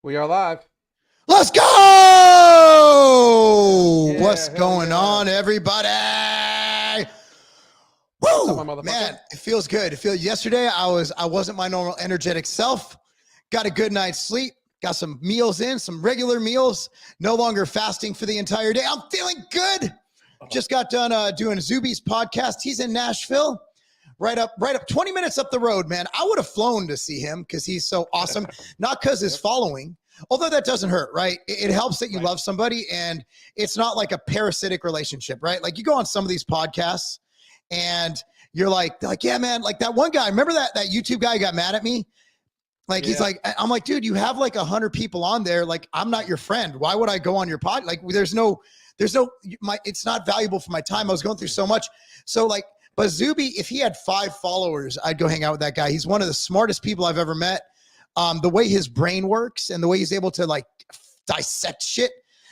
We are live. Let's go! Yeah, What's going on, yeah. everybody? Woo! Man, it feels good. Yesterday I wasn't my normal energetic self. Got a good night's sleep. Got some meals in, some regular meals. No longer fasting for the entire day. I'm feeling good. Just got done doing Zuby's podcast. He's in Nashville. Right up 20 minutes up the road, man. I would have flown to see him because he's so awesome. Not because his following, although that doesn't hurt, right? It helps that you love somebody, and it's not like a parasitic relationship, right? Like you go on some of these podcasts and you're like, yeah, man, like that one guy, remember that YouTube guy got mad at me? Like, he's like, I'm like, dude, you have like 100 people on there. Like, I'm not your friend. Why would I go on your pod? Like, it's not valuable for my time. I was going through so much. So like, but Zuby, if he had 5 followers, I'd go hang out with that guy. He's one of the smartest people I've ever met. The way his brain works and the way he's able to like dissect shit.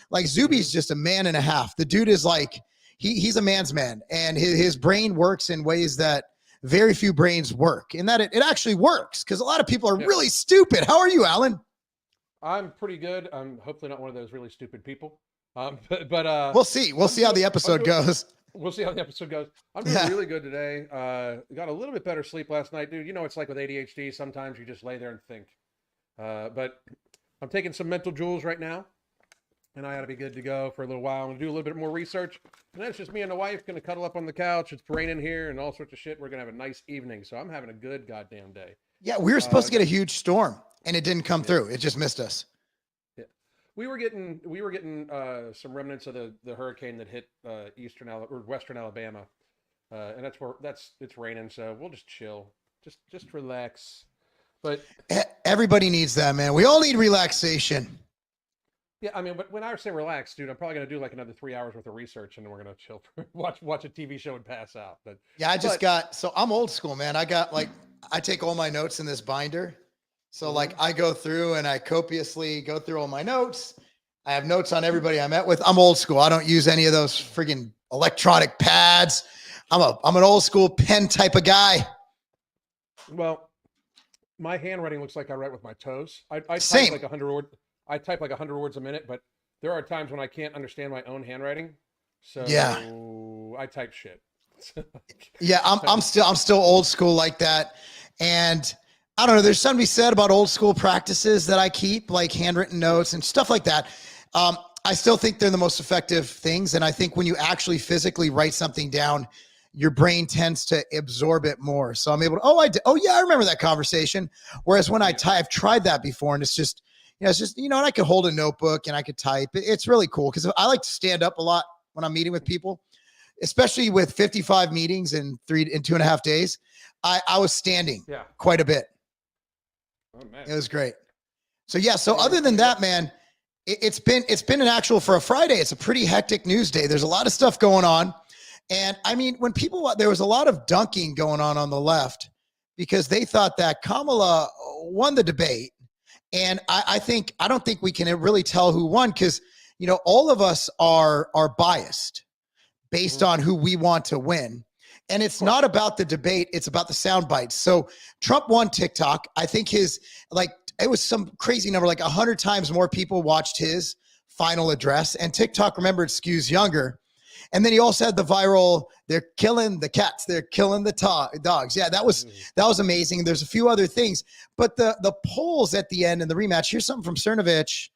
Like Zuby's just a man and a half. The dude is like, he's a man's man, and his brain works in ways that very few brains work, and that it actually works because a lot of people are really stupid. How are you, Alan? I'm pretty good. I'm hopefully not one of those really stupid people. But we'll see. We'll see how the episode goes. We'll see how the episode goes. I'm doing really good today. Got a little bit better sleep last night, dude. You know, it's like with ADHD. Sometimes you just lay there and think. But I'm taking some mental jewels right now, and I ought to be good to go for a little while. I'm going to do a little bit more research. And then it's just me and the wife going to cuddle up on the couch. It's raining here and all sorts of shit. We're going to have a nice evening. So I'm having a good goddamn day. Yeah, we were supposed to get a huge storm, and it didn't come through. It just missed us. Yeah. We were getting some remnants of the hurricane that hit western Alabama. And it's raining. So we'll just chill, just relax. But everybody needs that, man. We all need relaxation. Yeah, I mean, when I say relax, dude, I'm probably going to do like another 3 hours worth of research, and then we're going to chill, watch a TV show and pass out. But yeah, so I'm old school, man. I take all my notes in this binder. So like I go through and I copiously go through all my notes. I have notes on everybody I met with. I'm old school. I don't use any of those friggin' electronic pads. I'm an old school pen type of guy. Well, my handwriting looks like I write with my toes. I Same. type like 100 words. I type like 100 words a minute, but there are times when I can't understand my own handwriting. So yeah, I type shit. Yeah, I'm still old school like that. And I don't know, there's something to be said about old school practices that I keep, like handwritten notes and stuff like that. I still think they're the most effective things. And I think when you actually physically write something down, your brain tends to absorb it more. So I'm able to, I remember that conversation. Whereas when I've tried that before, and it's just, and I could hold a notebook and I could type. It's really cool because I like to stand up a lot when I'm meeting with people, especially with 55 meetings in 2.5 days. I was standing quite a bit. Oh, man. It was great. So other than that, man, it's been an actual for a Friday. It's a pretty hectic news day. There's a lot of stuff going on. And I mean, there was a lot of dunking going on the left because they thought that Kamala won the debate. And I don't think we can really tell who won because, all of us are biased based on who we want to win. And it's not about the debate. It's about the sound bites. So Trump won TikTok. I think it was some crazy number, like 100 times more people watched his final address. And TikTok, remember, it skews younger. And then he also had the viral, they're killing the cats, they're killing the dogs. Yeah, that was amazing. There's a few other things. But the polls at the end in the rematch, here's something from Cernovich.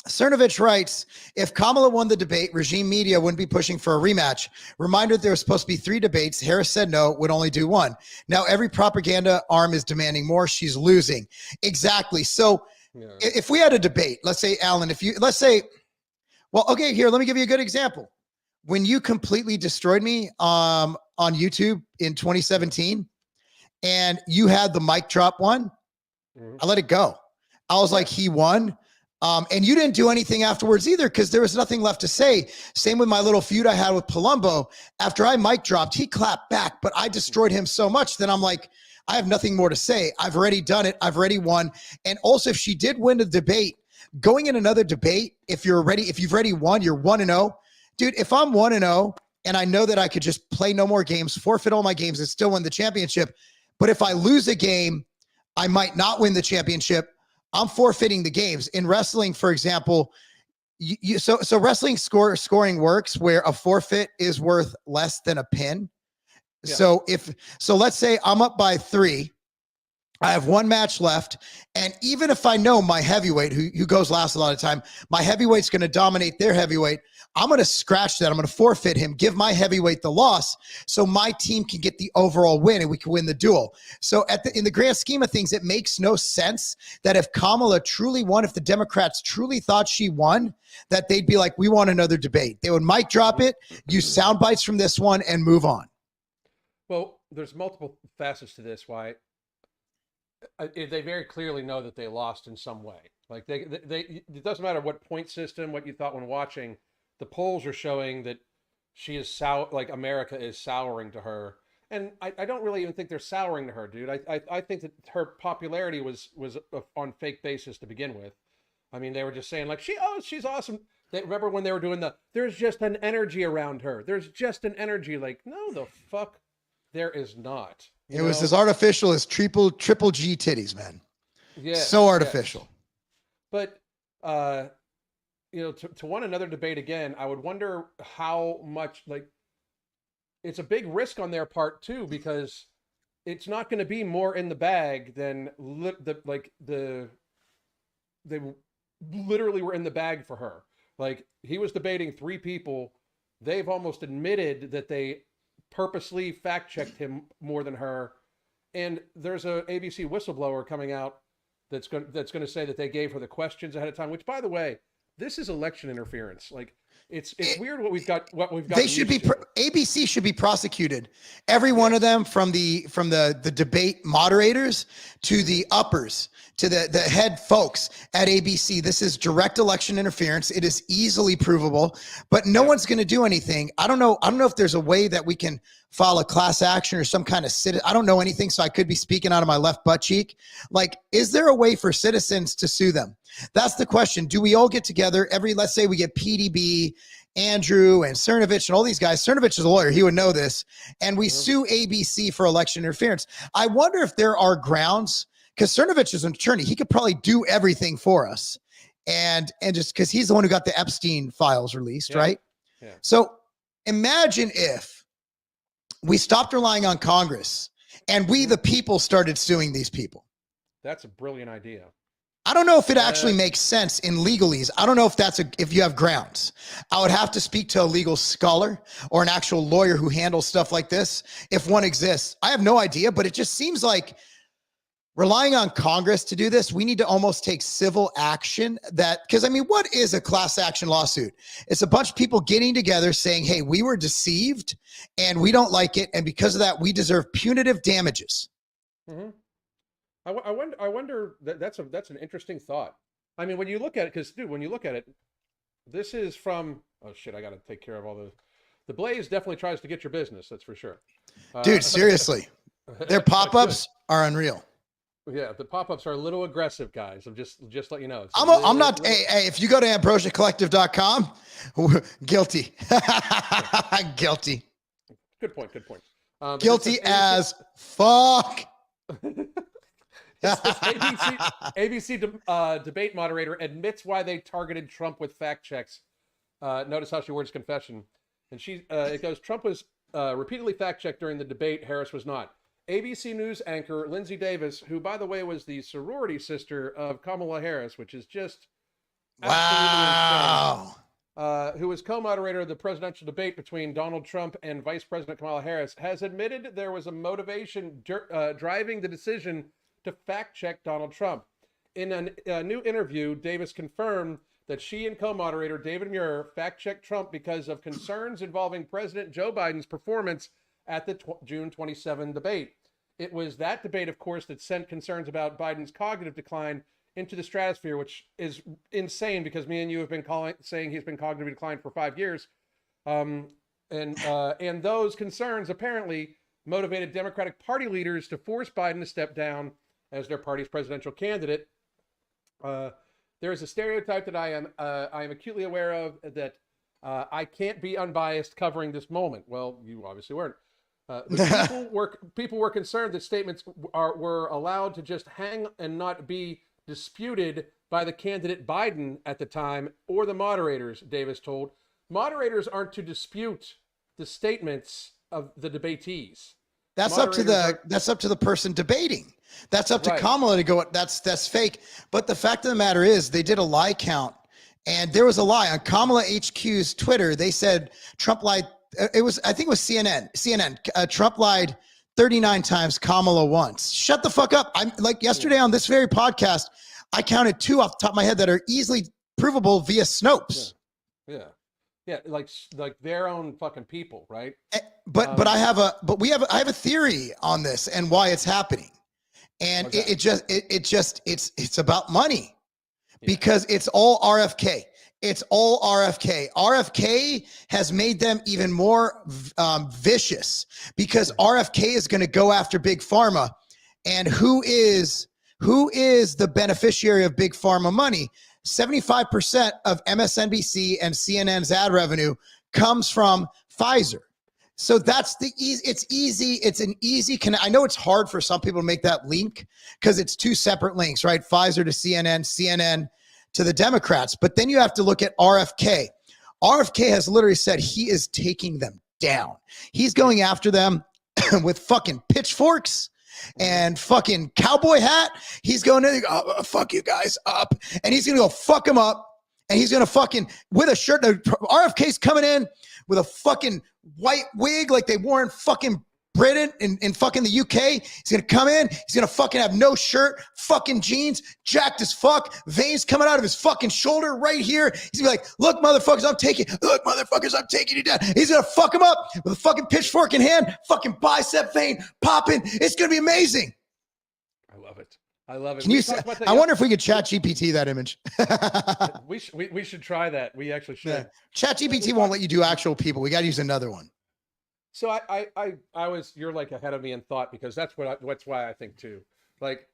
Cernovich writes, if Kamala won the debate, regime media wouldn't be pushing for a rematch. Reminder, there was supposed to be 3 debates. Harris said no, would only do 1. Now every propaganda arm is demanding more. She's losing. Exactly. So if we had a debate, let's say, Alan, well, okay, here, let me give you a good example. When you completely destroyed me on YouTube in 2017 and you had the mic drop one, I let it go. I was like, he won. And you didn't do anything afterwards either because there was nothing left to say. Same with my little feud I had with Palumbo. After I mic dropped, he clapped back, but I destroyed him so much that I'm like, I have nothing more to say. I've already done it. I've already won. And also, if she did win the debate, going in another debate, if you've already won, you're 1-0. Dude, if I'm 1-0 and I know that I could just play no more games, forfeit all my games and still win the championship. But if I lose a game, I might not win the championship. I'm forfeiting the games. In wrestling, for example, so wrestling scoring works where a forfeit is worth less than a pin. Yeah. So let's say I'm up by 3. I have one match left. And even if I know my heavyweight, who goes last a lot of time, my heavyweight's going to dominate their heavyweight, I'm going to scratch that. I'm going to forfeit him, give my heavyweight the loss so my team can get the overall win and we can win the duel. So in the grand scheme of things, it makes no sense that if Kamala truly won, if the Democrats truly thought she won, that they'd be like, we want another debate. They would mic drop it, use sound bites from this one, and move on. Well, there's multiple facets to this. Why they very clearly know that they lost in some way. Like they it doesn't matter what point system, what you thought when watching, the polls are showing that she is like America is souring to her. And I don't really even think they're souring to her, dude. I think that her popularity was on fake basis to begin with. I mean, they were just saying like, she's awesome. They remember when they were doing there's just an energy around her. There's just an energy. Like, no, the fuck, there is not. It was as artificial as triple G titties, man. Yeah, so artificial. Yes. But to want another debate again, I would wonder how much, like, it's a big risk on their part too, because it's not going to be more in the bag than they literally were in the bag for her. Like, he was debating 3 people. They've almost admitted that they purposely fact-checked him more than her. And there's a ABC whistleblower coming out that's going to say that they gave her the questions ahead of time, which, by the way, this is election interference. Like, it's weird what we've got. They should be ABC should be prosecuted. Every one of them, from the debate moderators to the uppers to the head folks at ABC. This is direct election interference. It is easily provable, but no one's going to do anything. I don't know if there's a way that we can file a class action or some kind of I don't know anything, so I could be speaking out of my left butt cheek. Like, is there a way for citizens to sue them? That's the question. Do we all get together let's say we get PDB, Andrew, and Cernovich, and all these guys. Cernovich is a lawyer. He would know this. And we sue ABC for election interference. I wonder if there are grounds, because Cernovich is an attorney. He could probably do everything for us. And just because he's the one who got the Epstein files released, right? Yeah. So imagine if we stopped relying on Congress and we, the people, started suing these people. That's a brilliant idea. I don't know if it actually makes sense in legalese. I don't know if you have grounds. I would have to speak to a legal scholar or an actual lawyer who handles stuff like this, if one exists. I have no idea, but it just seems like relying on Congress to do this, we need to almost take civil action because I mean, what is a class action lawsuit? It's a bunch of people getting together saying, hey, we were deceived and we don't like it. And because of that, we deserve punitive damages. Mm-hmm. I wonder that's an interesting thought. I mean, when you look at it, because dude, when you look at it, this is from, oh shit, I got to take care of all the Blaze definitely tries to get your business. That's for sure. Dude, seriously, their pop-ups are unreal. Yeah, the pop-ups are a little aggressive, guys. I'm just let you know. I'm not. Hey, if you go to ambrosiacollective.com, guilty, guilty. Good point. Guilty as fuck. ABC debate moderator admits why they targeted Trump with fact checks. Notice how she words confession. And it goes, Trump was repeatedly fact checked during the debate. Harris was not. ABC News anchor Lindsay Davis, who, by the way, was the sorority sister of Kamala Harris, which is just wow. Insane, who was co-moderator of the presidential debate between Donald Trump and Vice President Kamala Harris, has admitted there was a motivation driving the decision to fact-check Donald Trump. In a new interview, Davis confirmed that she and co-moderator David Muir fact-checked Trump because of concerns involving President Joe Biden's performance at the June 27 debate. It was that debate, of course, that sent concerns about Biden's cognitive decline into the stratosphere, which is insane because me and you have been saying he's been cognitively declined for 5 years. And those concerns apparently motivated Democratic Party leaders to force Biden to step down as their party's presidential candidate. There is a stereotype that I am acutely aware of that I can't be unbiased covering this moment. Well, you obviously weren't. People were concerned that statements were allowed to just hang and not be disputed by the candidate Biden at the time or the moderators, Davis told. Moderators aren't to dispute the statements of the debatees. That's up to the person debating. That's up to Kamala to go, that's fake. But the fact of the matter is they did a lie count, and there was a lie on Kamala HQ's Twitter. They said Trump lied. I think it was CNN. Trump lied 39 times, Kamala once. Shut the fuck up. I'm like yesterday on this very podcast, I counted 2 off the top of my head that are easily provable via Snopes. Yeah, like their own fucking people, right? But I have a theory on this and why it's happening, and it's about money, because it's all RFK. It's all RFK. RFK has made them even more vicious, because RFK is going to go after Big Pharma, and who is the beneficiary of Big Pharma money? 75% of MSNBC and CNN's ad revenue comes from Pfizer. So that's it's easy. It's an easy I know it's hard for some people to make that link because it's 2 separate links, right? Pfizer to CNN, CNN to the Democrats. But then you have to look at RFK. RFK has literally said he is taking them down. He's going after them with fucking pitchforks and fucking cowboy hat. He's going to fuck you guys up, and he's going to go fuck them up, and he's going to fucking, with a shirt, RFK's coming in with a fucking white wig like they wore in fucking Britain, in fucking the UK. He's going to come in, he's going to fucking have no shirt, fucking jeans, jacked as fuck, veins coming out of his fucking shoulder right here. He's going to be like, look, motherfuckers, I'm taking you down. He's going to fuck him up with a fucking pitchfork in hand, fucking bicep vein popping. It's going to be amazing. I love it. I love it. Can you I wonder if we could chat GPT that image. we should try that. We actually should. Yeah. Chat GPT won't let you do actual people. We got to use another one. So you're like ahead of me in thought, because that's why I think too. Like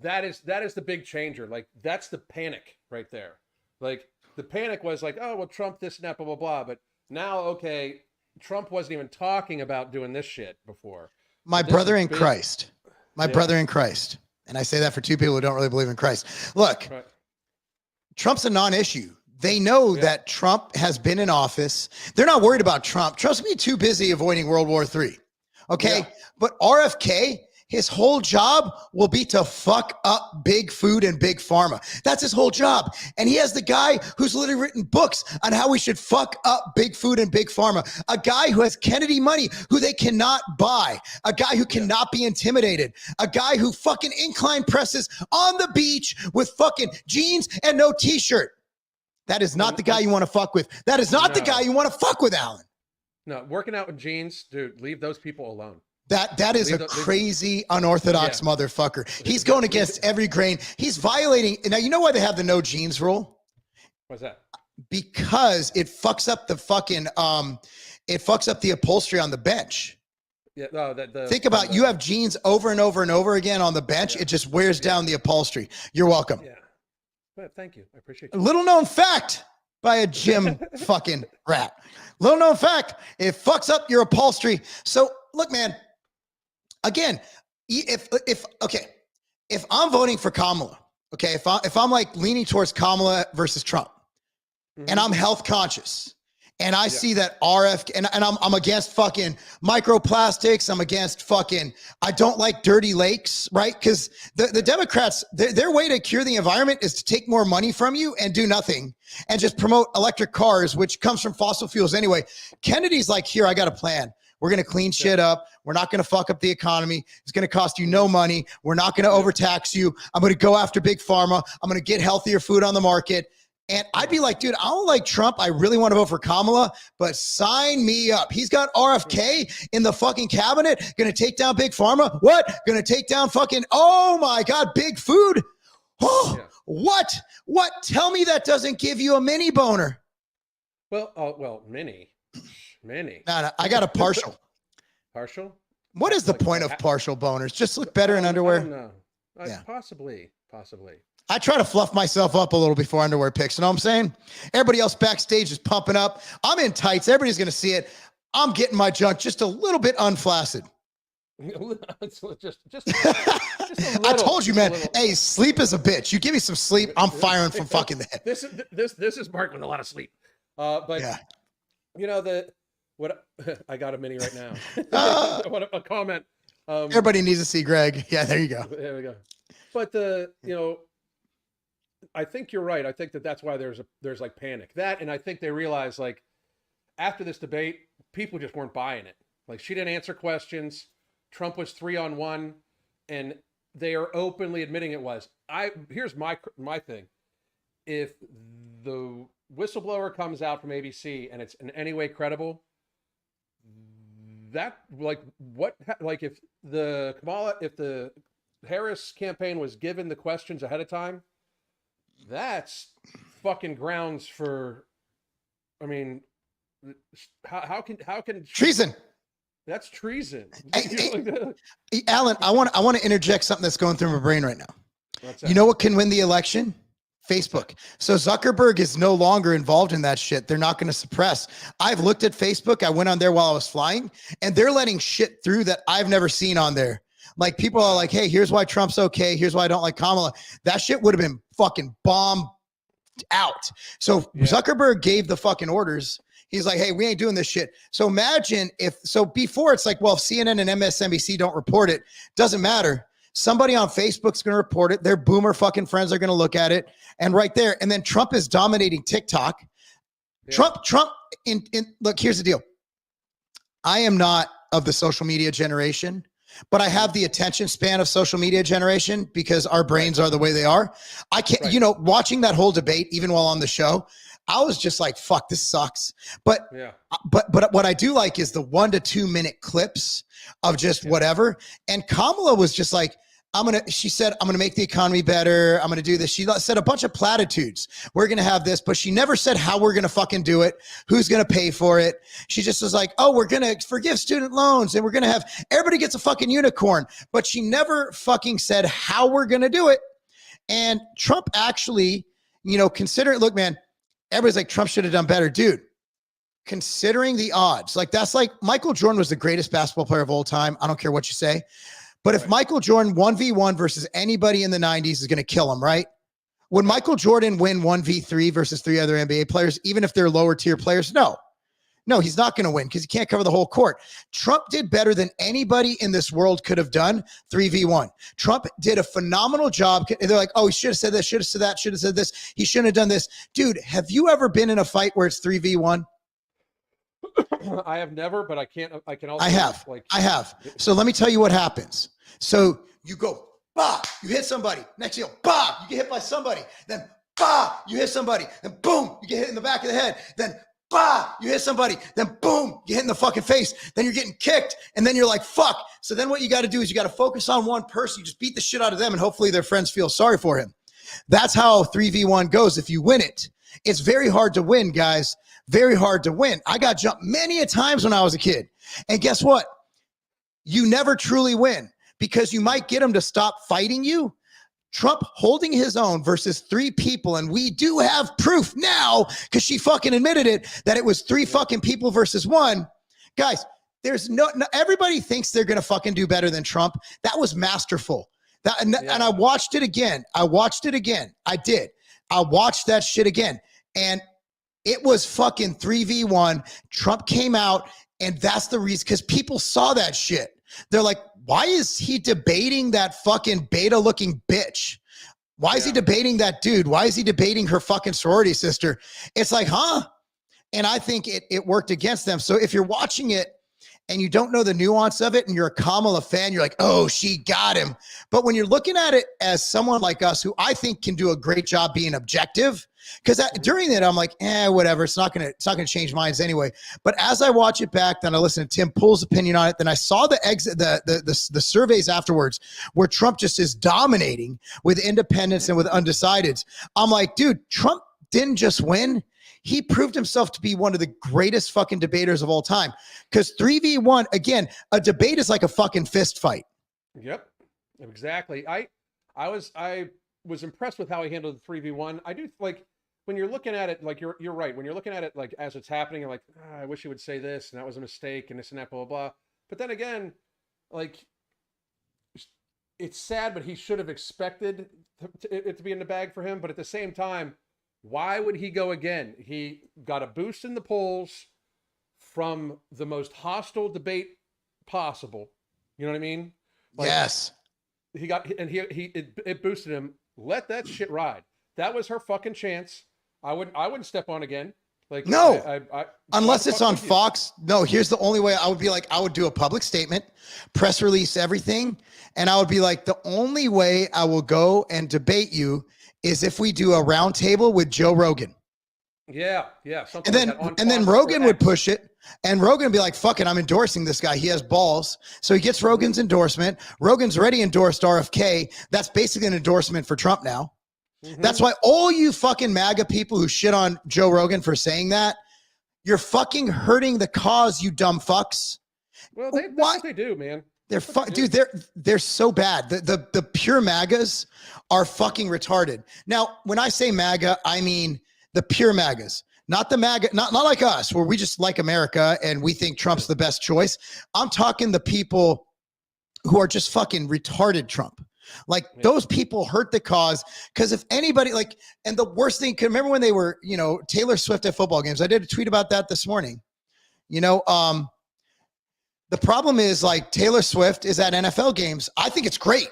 that is the big changer. Like that's the panic right there. Like the panic was like, oh, well, Trump this and that, blah, blah, blah. But now, okay, Trump wasn't even talking about doing this shit before. My brother in Christ. My brother in Christ. And I say that for 2 people who don't really believe in Christ. Look, Trump's a non-issue. They know that Trump has been in office. They're not worried about Trump. Trump's going to be too busy avoiding World War III. Okay. Yeah. But RFK, his whole job will be to fuck up big food and big pharma. That's his whole job. And he has the guy who's literally written books on how we should fuck up big food and big pharma. A guy who has Kennedy money, who they cannot buy. A guy who cannot be intimidated. A guy who fucking incline presses on the beach with fucking jeans and no t-shirt. That is not the guy you want to fuck with. That is not the guy you want to fuck with, Alan. No, working out with jeans, dude, leave those people alone. That is a crazy, unorthodox motherfucker. He's going against every grain. He's violating. Now, you know why they have the no jeans rule? What's that? Because it fucks up the fucking, it fucks up the upholstery on the bench. Yeah, no, think about you have jeans over and over and over again on the bench. It just wears down the upholstery. You're welcome. Yeah. Well, thank you. I appreciate you. Little known fact by a gym fucking rat. Little known fact, it fucks up your upholstery. So look, man, again, if I'm voting for Kamala, okay, if I'm like leaning towards Kamala versus Trump, and I'm health conscious, and I see that and I'm against fucking microplastics. I'm against fucking, I don't like dirty lakes, right? Because the Democrats, their way to cure the environment is to take more money from you and do nothing and just promote electric cars, which comes from fossil fuels anyway. Kennedy's like, here, I got a plan. We're going to clean shit up. We're not going to fuck up the economy. It's going to cost you no money. We're not going to overtax you. I'm going to go after big pharma. I'm going to get healthier food on the market. And I'd be like, dude, I don't like Trump. I really want to vote for Kamala, but sign me up. He's got RFK in the fucking cabinet. Going to take down big pharma. What? Going to take down fucking, oh my God, big food. Oh, what? Tell me that doesn't give you a mini boner. Well, mini. No, I got a partial. Partial? What is the point of partial boners? Just look better in underwear? I don't know. Possibly. I try to fluff myself up a little before underwear picks. You know what I'm saying? Everybody else backstage is pumping up. I'm in tights. Everybody's going to see it. I'm getting my junk just a little bit unflaccid. just Just a little. I told you, man. Just a little. Hey, sleep is a bitch. You give me some sleep, I'm firing from fucking the head. This is Mark with a lot of sleep. But Yeah. you know what I got a mini right now. What a comment. Everybody needs to see Greg. Yeah, there you go. There we go. But I think you're right. I think that's why there's like panic. That, and I think they realize like after this debate, people just weren't buying it. Like she didn't answer questions. Trump was 3-on-1, and they are openly admitting it was. Here's my thing. If the whistleblower comes out from ABC and it's in any way credible, that like what like if the Harris campaign was given the questions ahead of time, that's fucking grounds for. I mean, how can Treason. That's treason. Hey, Alan, I want to interject something that's going through my brain right now. What's that? You know what can win the election? Facebook. So Zuckerberg is no longer involved in that shit. They're not going to suppress. I've looked at Facebook. I went on there while I was flying, and they're letting shit through that I've never seen on there. Like people are like, hey, here's why Trump's okay. Here's why I don't like Kamala. That shit would have been fucking bombed out. So Zuckerberg gave the fucking orders. He's like, hey, we ain't doing this shit. So imagine before it's like, well, if CNN and MSNBC don't report it, doesn't matter. Somebody on Facebook's going to report it. Their boomer fucking friends are going to look at it. And right there. And then Trump is dominating TikTok. Yeah. Trump look, here's the deal. I am not of the social media generation, but I have the attention span of social media generation because our brains are the way they are. I can't, watching that whole debate, even while on the show, I was just like, fuck, this sucks. But what I do like is the 1 to 2 minute clips of just whatever. And Kamala was just like, she said, I'm going to make the economy better. I'm going to do this. She said a bunch of platitudes. We're going to have this, but she never said how we're going to fucking do it. Who's going to pay for it? She just was like, oh, we're going to forgive student loans and we're going to have, everybody gets a fucking unicorn, but she never fucking said how we're going to do it. And Trump actually, consider it. Look, man, everybody's like, Trump should have done better. Dude, considering the odds, like that's like Michael Jordan was the greatest basketball player of all time. I don't care what you say. But if Michael Jordan 1v1 versus anybody in the 90s is going to kill him, right? Would Michael Jordan win 1v3 versus 3 other NBA players, even if they're lower tier players? No, he's not going to win because he can't cover the whole court. Trump did better than anybody in this world could have done 3v1. Trump did a phenomenal job. They're like, oh, he should have said this, should have said that, should have said this. He shouldn't have done this. Dude, have you ever been in a fight where it's 3v1? I have never, but I can also. I have. So let me tell you what happens. So you go, bah, you hit somebody. Next you go, bah, you get hit by somebody. Then, bah, you hit somebody. Then, boom, you get hit in the back of the head. Then, bah, you hit somebody. Then, boom, you hit in the fucking face. Then you're getting kicked. And then you're like, fuck. So then what you got to do is you got to focus on one person. You just beat the shit out of them and hopefully their friends feel sorry for him. That's how 3v1 goes if you win it. It's very hard to win, guys. Very hard to win. I got jumped many a times when I was a kid. And guess what? You never truly win because you might get them to stop fighting you. Trump holding his own versus 3 people. And we do have proof now because she fucking admitted it that it was 3 fucking people versus 1. Guys, there's no everybody thinks they're going to fucking do better than Trump. That was masterful. And I watched it again. I did. I watched that shit again. And it was fucking 3v1. Trump came out, and that's the reason, because people saw that shit. They're like, why is he debating that fucking beta-looking bitch? Why is he debating that dude? Why is he debating her fucking sorority sister? It's like, huh? And I think it worked against them. So if you're watching it and you don't know the nuance of it and you're a Kamala fan, you're like, oh, she got him. But when you're looking at it as someone like us, who I think can do a great job being objective, because during that I'm like, whatever, it's not gonna change minds anyway. But as I watch it back, then I listen to Tim Pool's opinion on it. Then I saw the surveys afterwards where Trump just is dominating with independents and with undecideds. I'm like, dude, Trump didn't just win. He proved himself to be one of the greatest fucking debaters of all time. Because 3v1, again, a debate is like a fucking fist fight. Yep, exactly. I was impressed with how he handled the 3v1. I do like when you're looking at it, like you're right. When you're looking at it, like as it's happening, you're like, I wish he would say this and that was a mistake and this and that, blah, blah, blah. But then again, like it's sad, but he should have expected it to be in the bag for him. But at the same time, why would he go again? He got a boost in the polls from the most hostile debate possible. You know what I mean? Like, yes. He got, and it boosted him. Let that shit ride. That was her fucking chance. I wouldn't step on again. Like, no, unless it's on you? Fox. No, here's the only way I would be like, I would do a public statement, press release everything. And I would be like, the only way I will go and debate you is if we do a round table with Joe Rogan. Yeah. And then Rogan would push it. And Rogan would be like, fuck it, I'm endorsing this guy. He has balls. So he gets Rogan's endorsement. Rogan's already endorsed RFK. That's basically an endorsement for Trump now. Mm-hmm. That's why all you fucking MAGA people who shit on Joe Rogan for saying that, you're fucking hurting the cause, you dumb fucks. Well, that's what they do, man. Dude, they're so bad. The pure MAGAs are fucking retarded. Now, when I say MAGA, I mean the pure MAGAs. Not the MAGA, not like us, where we just like America and we think Trump's the best choice. I'm talking the people who are just fucking retarded Trump. Like, those people hurt the cause, because if anybody, like, and the worst thing, remember when they were, Taylor Swift at football games? I did a tweet about that this morning. The problem is, like, Taylor Swift is at NFL games. I think it's great.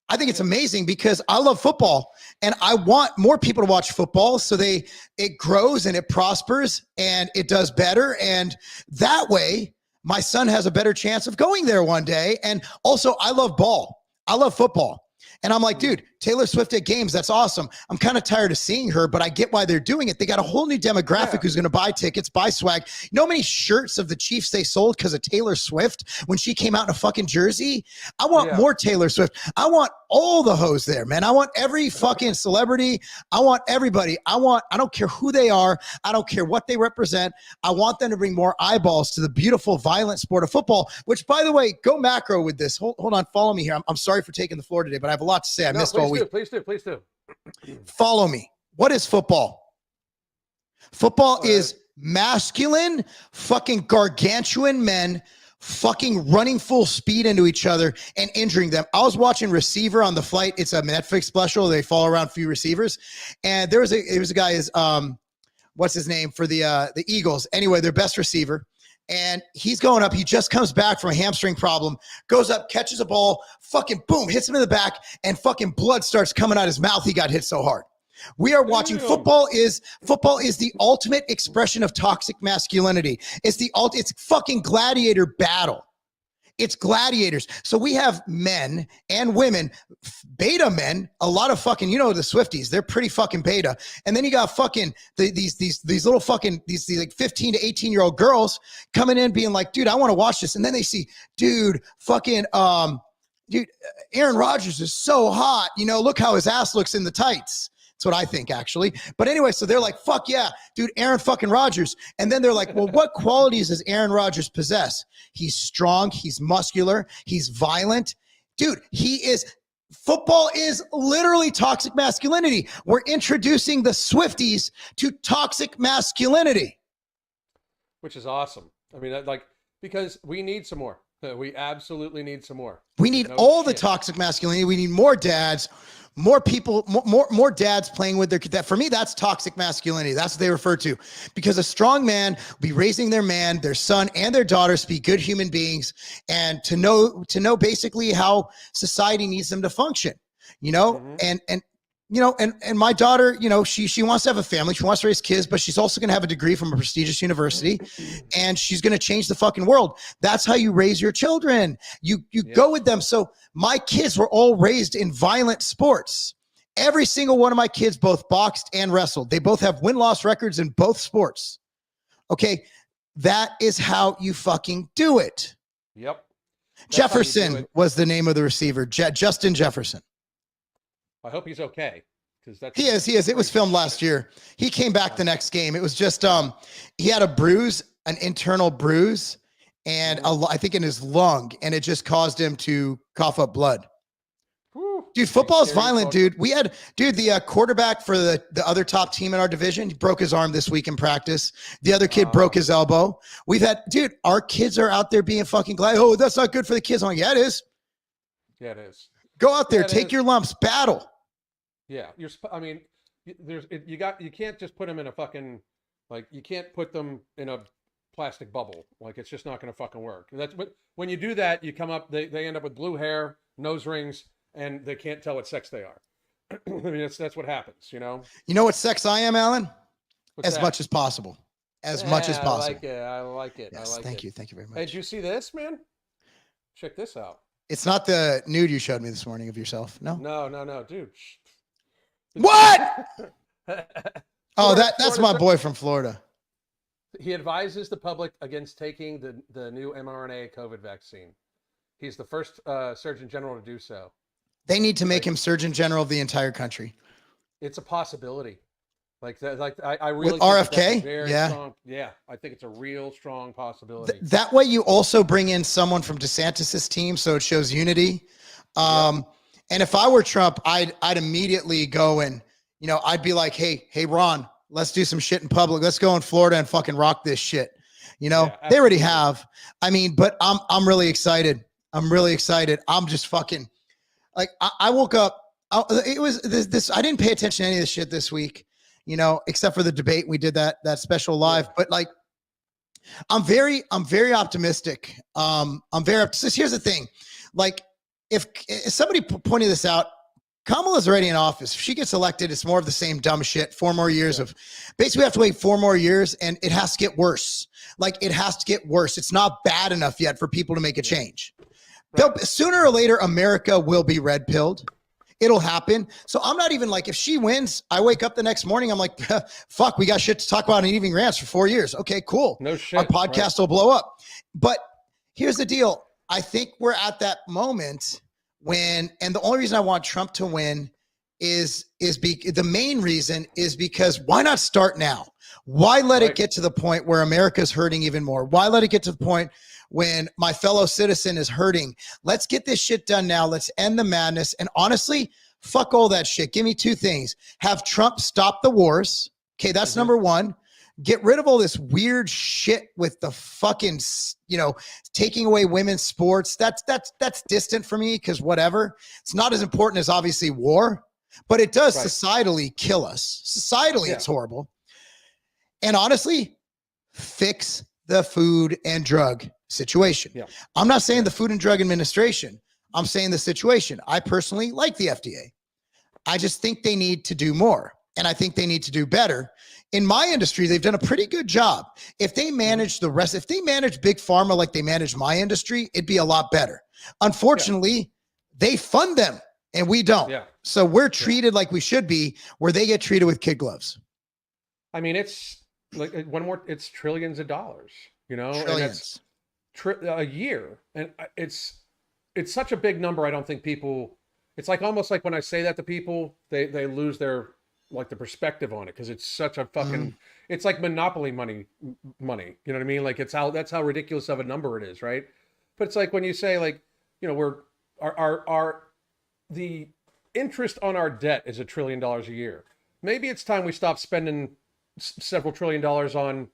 I think it's amazing because I love football and I want more people to watch football so it grows and it prospers and it does better. And that way my son has a better chance of going there one day. And also, I love ball. I love football. And I'm like, dude, Taylor Swift at games, that's awesome. I'm kind of tired of seeing her, but I get why they're doing it. They got a whole new demographic who's going to buy tickets, buy swag. You know how many shirts of the Chiefs they sold because of Taylor Swift when she came out in a fucking jersey? I want more Taylor Swift. I want all the hoes there, man. I want every fucking celebrity. I want everybody. I don't care who they are. I don't care what they represent. I want them to bring more eyeballs to the beautiful, violent sport of football, which, by the way, go macro with this. Hold on. Follow me here. I'm sorry for taking the floor today, but I have a lot to say. I missed all week. Please do. Follow me. What is football? Football is masculine, fucking gargantuan men fucking running full speed into each other and injuring them. I was watching Receiver on the flight. It's a Netflix special. They follow around a few receivers. And there was a guy, what's his name for the Eagles? Anyway, their best receiver. And he's going up. He just comes back from a hamstring problem, goes up, catches a ball, fucking boom, hits him in the back, and fucking blood starts coming out his mouth. He got hit so hard. We are watching football is the ultimate expression of toxic masculinity. It's fucking gladiator battle. It's gladiators. So we have men and women, beta men, a lot of fucking, the Swifties, they're pretty fucking beta. And then you got fucking these little fucking, these like 15 to 18-year-old girls coming in being like, dude, I want to watch this. And then they see, dude, Aaron Rodgers is so hot. Look how his ass looks in the tights. That's what I think, actually. But anyway, so they're like, fuck yeah, dude, Aaron fucking Rodgers. And then they're like, well, what qualities does Aaron Rodgers possess? He's strong. He's muscular. He's violent. Dude, football is literally toxic masculinity. We're introducing the Swifties to toxic masculinity. Which is awesome. I mean, because we need some more. We absolutely need some more. We need the toxic masculinity. We need more dads. More people, more dads playing with that. For me, that's toxic masculinity. That's what they refer to, because a strong man will be raising their son and their daughters to be good human beings and to know basically how society needs them to function, and my daughter, she wants to have a family. She wants to raise kids, but she's also going to have a degree from a prestigious university and she's going to change the fucking world. That's how you raise your children. You go with them. So my kids were all raised in violent sports. Every single one of my kids both boxed and wrestled. They both have win-loss records in both sports. Okay. That is how you fucking do it. Yep. Jefferson was the name of the receiver. Justin Jefferson. I hope he's okay. He is. It was filmed last year. He came back the next game. It was just, he had an internal bruise, and I think in his lung, and it just caused him to cough up blood. Whew. Dude, football is violent, dude. We had, the quarterback for the other top team in our division, he broke his arm this week in practice. The other kid broke his elbow. We've had, our kids are out there being fucking glad. Oh, that's not good for the kids. I'm like, yeah, it is. Yeah, it is. Go out there, Yeah, it take is. your lumps, battle. Yeah, I mean, you can't just put them in a fucking, like, you can't put them in a plastic bubble. Like, it's just not going to fucking work. That's what, when you do that, you come up, they end up with blue hair, nose rings, and they can't tell what sex they are. I mean, that's what happens, you know? You know what sex I am, Alan? What's As that? much as possible. As much as Yeah, possible. I like it. Yes, I like thank it. you. Thank you very Hey, much. did you see this, man? Check this out. It's not the nude you showed me this morning of yourself. No. No, dude. What? Oh, that's Florida my boy from Florida. He advises the public against taking the new mRNA COVID vaccine. He's the first Surgeon General to do so. They need to make him Surgeon General of the entire country. It's a possibility. Like that, I really with think RFK. that's a very Yeah, strong, yeah. I think it's a real strong possibility. that way, you also bring in someone from DeSantis's team, so it shows unity. And if I were Trump, I'd immediately go and I'd be like, hey Ron, let's do some shit in public. Let's go in Florida and fucking rock this shit. Yeah, they already have. I mean, but I'm really excited. I'm really excited. I'm just fucking like I woke up. It was this. I didn't pay attention to any of this shit this week. Except for the debate. We did that special live, but like, I'm very optimistic. I'm very optimistic. Here's the thing. Like, if somebody pointed this out, Kamala's already in office. If she gets elected, it's more of the same dumb shit. 4 more years of basically we have to wait 4 more years and it has to get worse. Like, it has to get worse. It's not bad enough yet for people to make a change. Right. Sooner or later, America will be red pilled. It'll happen. So I'm not even like, if she wins, I wake up the next morning, I'm like, fuck, we got shit to talk about in Evening Rants for 4 years. Okay, cool. No shit. Our podcast will blow up. But here's the deal. I think we're at that moment when, and the only reason I want Trump to win the main reason is because why not start now? Why let it get to the point where America's hurting even more? Why let it get to the point when my fellow citizen is hurting? Let's get this shit done now. Let's end the madness. And honestly, fuck all that shit. Give me 2 things. Have Trump stop the wars. Okay, that's number 1. Get rid of all this weird shit with the fucking, taking away women's sports. That's distant for me because whatever. It's not as important as obviously war, but it does societally kill us. Societally, it's horrible. And honestly, fix the food and drug situation. Yeah. I'm not saying the Food and Drug Administration. I'm saying the situation. I personally like the FDA. I just think they need to do more. And I think they need to do better. In my industry, they've done a pretty good job. If they manage if they manage big pharma like they manage my industry, it'd be a lot better. Unfortunately, they fund them and we don't. Yeah. So we're treated like we should be, where they get treated with kid gloves. I mean, it's like it's trillions of dollars, Trillions. And a year. And it's such a big number. I don't think people, it's like almost like when I say that to people, they lose their, like, the perspective on it. Cause it's such a fucking, it's like monopoly money. You know what I mean? Like, that's how ridiculous of a number it is. Right. But it's like when you say, like, the interest on our debt is $1 trillion a year. Maybe it's time we stop spending several $1 trillion on,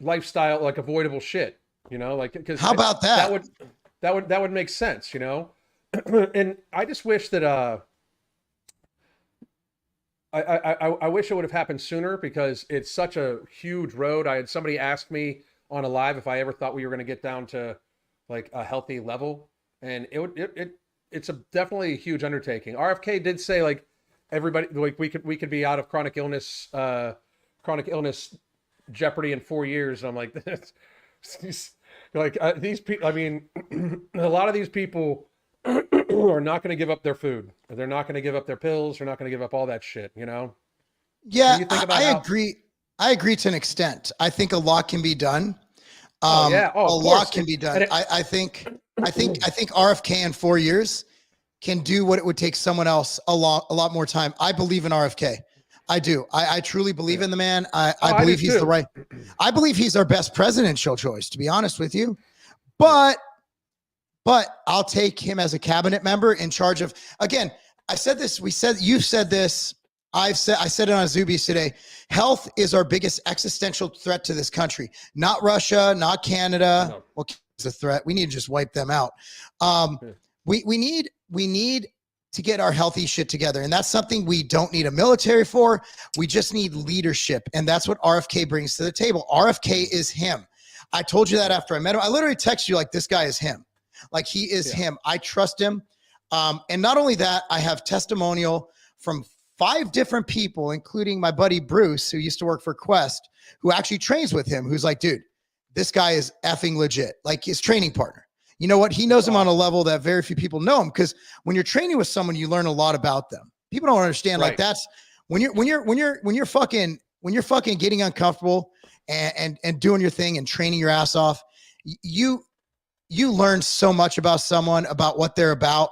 lifestyle, like avoidable shit, like, because how about that? That would make sense, And I just wish that, I wish it would have happened sooner because it's such a huge road. I had somebody ask me on a live if I ever thought we were going to get down to like a healthy level, and it's definitely a huge undertaking. RFK did say, like, everybody, like, we could be out of chronic illness jeopardy in 4 years. And I'm like, these people. I mean, a lot of these people are not going to give up their food. They're not going to give up their pills. They're not going to give up all that shit. Yeah, I agree. I agree to an extent. I think a lot can be done. A lot can be done. I think RFK in 4 years can do what it would take someone else a lot more time. I believe in RFK. I do. I truly believe in the man. I believe he's the right. I believe he's our best presidential choice, to be honest with you. But I'll take him as a cabinet member in charge of, again, I said this, you've said this. I said it on Zubies today. Health is our biggest existential threat to this country. Not Russia, not Canada. No. Well, it's a threat. We need to just wipe them out. we need to get our healthy shit together. And that's something we don't need a military for. We just need leadership. And that's what RFK brings to the table. RFK is him. I told you that after I met him. I literally texted you like, this guy is him. Like, he is him. I trust him. And not only that, I have testimonial from 5 different people, including my buddy Bruce, who used to work for Quest, who actually trains with him, who's like, dude, this guy is effing legit. Like, his training partner. You know what? He knows him on a level that very few people know him, because when you're training with someone, you learn a lot about them. People don't understand. Like, that's when you're fucking getting uncomfortable and doing your thing and training your ass off, you learn so much about someone, about what they're about.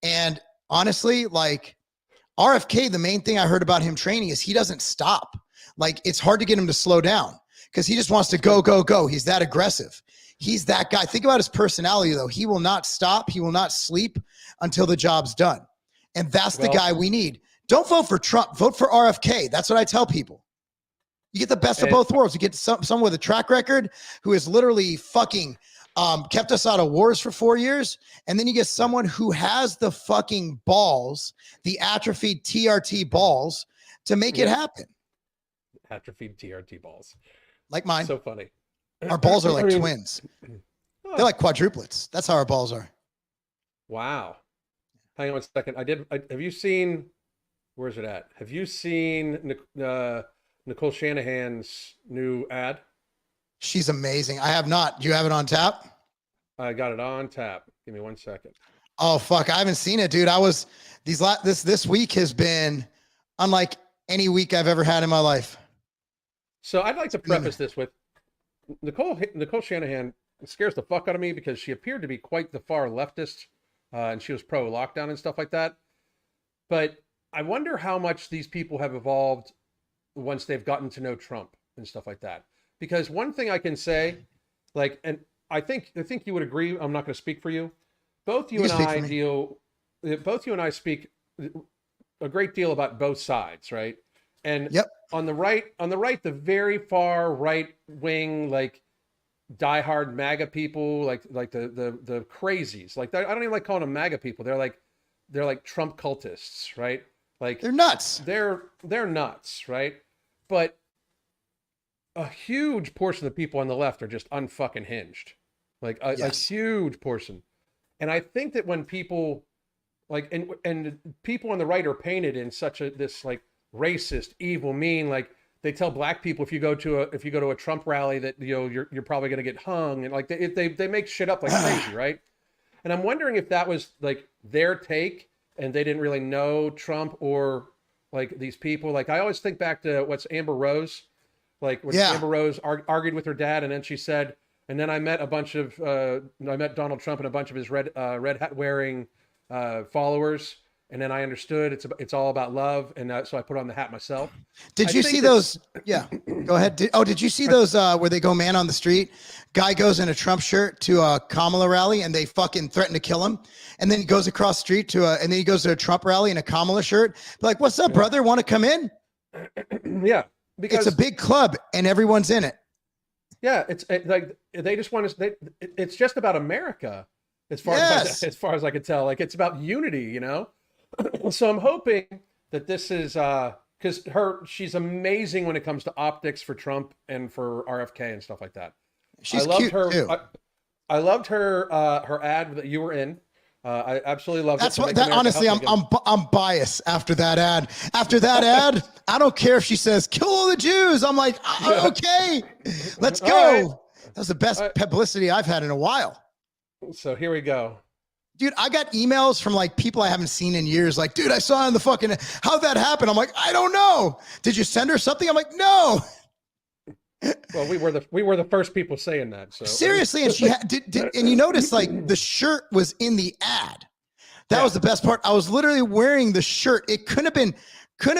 And honestly, like, RFK, the main thing I heard about him training is he doesn't stop. Like, it's hard to get him to slow down because he just wants to go, go, go. He's that aggressive. He's that guy. Think about his personality, though. He will not stop. He will not sleep until the job's done. And that's the guy we need. Don't vote for Trump. Vote for RFK. That's what I tell people. You get the best of both worlds. You get someone with a track record who has literally fucking kept us out of wars for 4 years. And then you get someone who has the fucking balls, the atrophied TRT balls, to make it happen. Atrophied TRT balls. Like mine. So funny. Our balls are like twins. They're like quadruplets. That's how our balls are. Wow. Hang on a second. Have you seen, where's it at? Have you seen Nicole Shanahan's new ad? She's amazing. I have not. Do you have it on tap? I got it on tap. Give me 1 second. Oh, fuck. I haven't seen it, dude. This week has been unlike any week I've ever had in my life. So I'd like to preface this with Nicole Shanahan scares the fuck out of me because she appeared to be quite the far leftist, and she was pro lockdown and stuff like that. But I wonder how much these people have evolved once they've gotten to know Trump and stuff like that. Because one thing I can say, like, and I think you would agree. I'm not going to speak for you. Both you and I speak a great deal about both sides, right? And on the right, the very far right wing, like diehard MAGA people, like the crazies. Like, I don't even like calling them MAGA people. They're like Trump cultists, right? Like, they're nuts. They're nuts, right? But a huge portion of the people on the left are just unfucking hinged. Like a huge portion. And I think that when people like, and people on the right are painted in such this like racist, evil, mean, like they tell black people if you go to a Trump rally that, you know, you're probably going to get hung, and like they make shit up like crazy, right? And I'm wondering if that was like their take and they didn't really know Trump, or like these people. Like, I always think back to what's Amber Rose, like when Amber Rose argued with her dad, and then she said, and then I met Donald Trump and a bunch of his red hat wearing followers, and then I understood it's all about love, and so I put on the hat myself. Did you see those? Yeah, go ahead. Did you see those where they go man on the street? Guy goes in a Trump shirt to a Kamala rally, and they fucking threaten to kill him. And then he goes across the street and then he goes to a Trump rally in a Kamala shirt. Like, what's up, brother? Want to come in? Yeah, because it's a big club and everyone's in it. Yeah, it's like they just want to. It's just about America, as far as I could tell. Like, it's about unity, you know. So I'm hoping that this is because she's amazing when it comes to optics for Trump and for RFK and stuff like that. She's cute too. I loved her ad that you were in. I absolutely loved it. Honestly, I'm biased after that ad. After that ad, I don't care if she says kill all the Jews. I'm like, okay, let's go. Right. That was the best publicity I've had in a while. So here we go. Dude, I got emails from like people I haven't seen in years. Like, dude, I saw in the fucking, how'd that happen? I'm like, I don't know. Did you send her something? I'm like, no. Well, we were the first people saying that. So seriously, and she and you notice like the shirt was in the ad. That was the best part. I was literally wearing the shirt. It couldn't have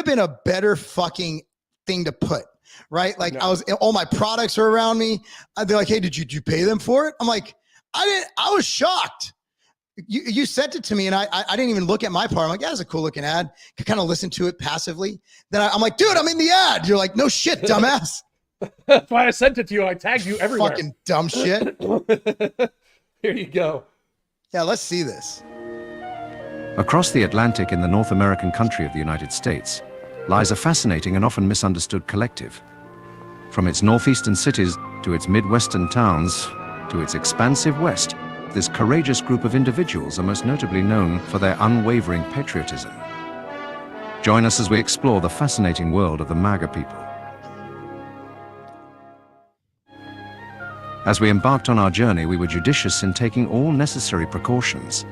been a better fucking thing to put, right? Like, all my products are around me. They're like, hey, did you pay them for it? I'm like, I didn't. I was shocked. You sent it to me, and I didn't even look at my part. I'm like, yeah, it's a cool looking ad. I kind of listen to it passively. Then I'm like, dude, I'm in the ad. You're like, no shit, dumbass. That's why I sent it to you. I tagged you everywhere. Fucking dumb shit. Here you go. Yeah, let's see this. Across the Atlantic in the North American country of the United States lies a fascinating and often misunderstood collective. From its northeastern cities to its midwestern towns to its expansive west, this courageous group of individuals are most notably known for their unwavering patriotism. Join us as we explore the fascinating world of the Maga people. As we embarked on our journey, we were judicious in taking all necessary precautions.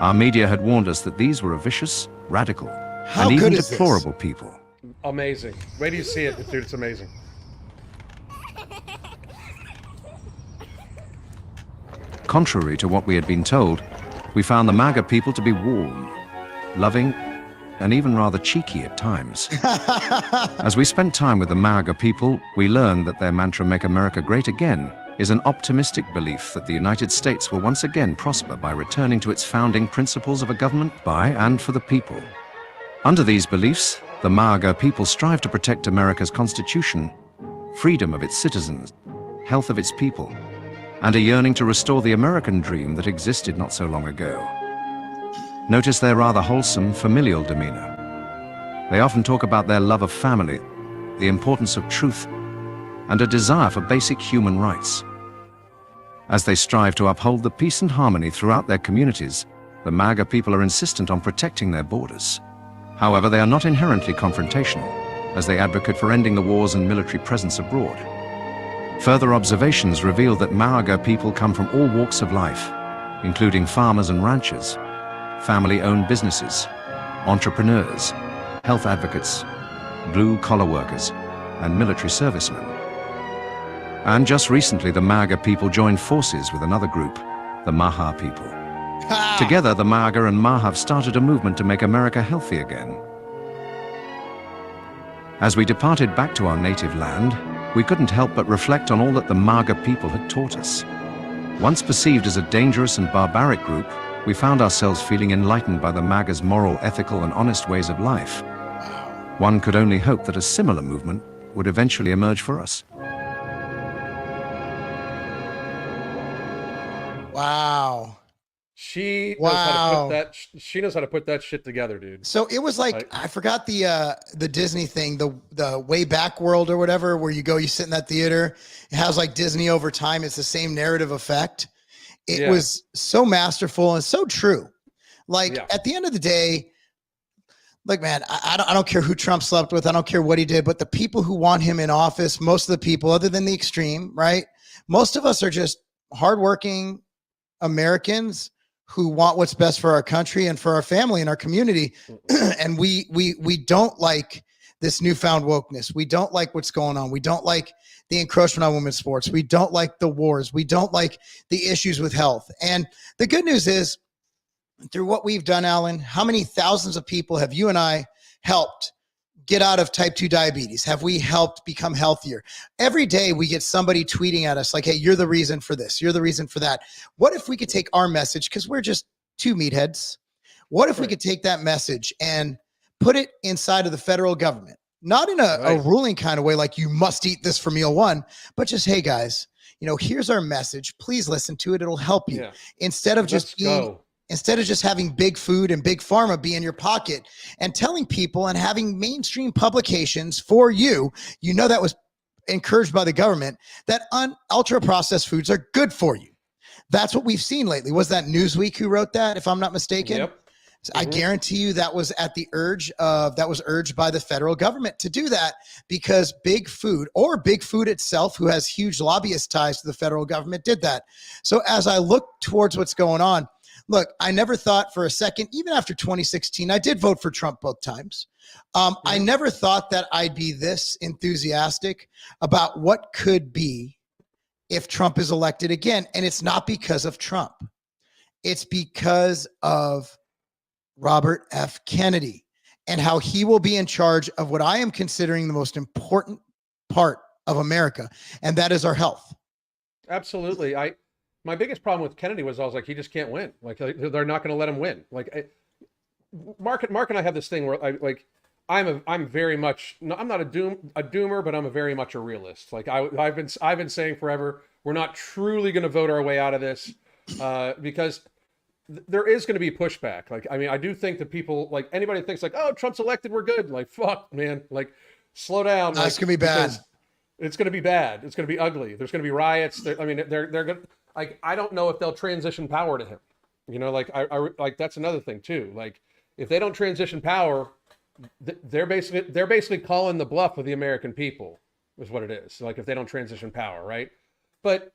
Our media had warned us that these were a vicious, radical, and even deplorable people. Amazing. Wait till you see it, dude. It's amazing. Contrary to what we had been told, we found the Maga people to be warm, loving, and even rather cheeky at times. As we spent time with the Maga people, we learned that their mantra, "Make America Great Again," is an optimistic belief that the United States will once again prosper by returning to its founding principles of a government by and for the people. Under these beliefs, the Maga people strive to protect America's Constitution, freedom of its citizens, health of its people, and a yearning to restore the American dream that existed not so long ago. Notice their rather wholesome, familial demeanor. They often talk about their love of family, the importance of truth, and a desire for basic human rights. As they strive to uphold the peace and harmony throughout their communities, the Maga people are insistent on protecting their borders. However, they are not inherently confrontational, as they advocate for ending the wars and military presence abroad. Further observations reveal that Maga people come from all walks of life, including farmers and ranchers, family-owned businesses, entrepreneurs, health advocates, blue-collar workers, and military servicemen. And just recently, the Maga people joined forces with another group, the Maha people. Together, the Maga and Maha have started a movement to make America healthy again. As we departed back to our native land, we couldn't help but reflect on all that the Maga people had taught us. Once perceived as a dangerous and barbaric group, we found ourselves feeling enlightened by the Maga's moral, ethical, and honest ways of life. One could only hope that a similar movement would eventually emerge for us. Wow. She knows how to put that. She knows how to put that shit together, dude. So it was like, I forgot the Disney thing, the Way Back World or whatever, where you go, you sit in that theater. It has like Disney over time. It's the same narrative effect. It was so masterful and so true. Like at the end of the day, look, man, I don't care who Trump slept with. I don't care what he did, but the people who want him in office, most of the people, other than the extreme, right? Most of us are just hardworking Americans who want what's best for our country and for our family and our community. And we don't like this newfound wokeness. We don't like what's going on. We don't like the encroachment on women's sports. We don't like the wars. We don't like the issues with health. And the good news is, through what we've done, Alan, how many thousands of people have you and I helped get out of type 2 diabetes? Have we helped become healthier? Every day we get somebody tweeting at us like, hey, you're the reason for this. You're the reason for that. What if we could take our message, because we're just two meatheads. What if we could take that message and put it inside of the federal government? Not in a ruling kind of way, like you must eat this for meal one, but just, hey guys, you know, here's our message. Please listen to it. It'll help you. Instead of just having big food and big pharma be in your pocket and telling people and having mainstream publications for you, you know, that was encouraged by the government, that ultra processed foods are good for you. That's what we've seen lately. Was that Newsweek who wrote that, if I'm not mistaken? Yep. I guarantee you that was at the that was urged by the federal government to do that, because big food, or big food itself, who has huge lobbyist ties to the federal government, did that. So as I look towards what's going on, look, I never thought for a second, even after 2016, I did vote for Trump both times. I never thought that I'd be this enthusiastic about what could be if Trump is elected again. And it's not because of Trump. It's because of Robert F. Kennedy and how he will be in charge of what I am considering the most important part of America, and that is our health. Absolutely. My biggest problem with Kennedy was I was like, he just can't win. Like, they're not going to let him win. Like, Mark and I have this thing where I'm very much, I'm not a doomer, but I'm very much a realist. Like I've been saying forever, we're not truly going to vote our way out of this because there is going to be pushback. Like, I mean, I do think that people, like, anybody that thinks like, oh, Trump's elected, we're good. Like, fuck, man. Like, slow down. That's gonna be bad. It's going to be bad. It's going to be ugly. There's going to be riots. I mean, they're going to, like, I don't know if they'll transition power to him. You know, like, I like, that's another thing too. Like, if they don't transition power, they're basically calling the bluff of the American people is what it is. Like, if they don't transition power, right? But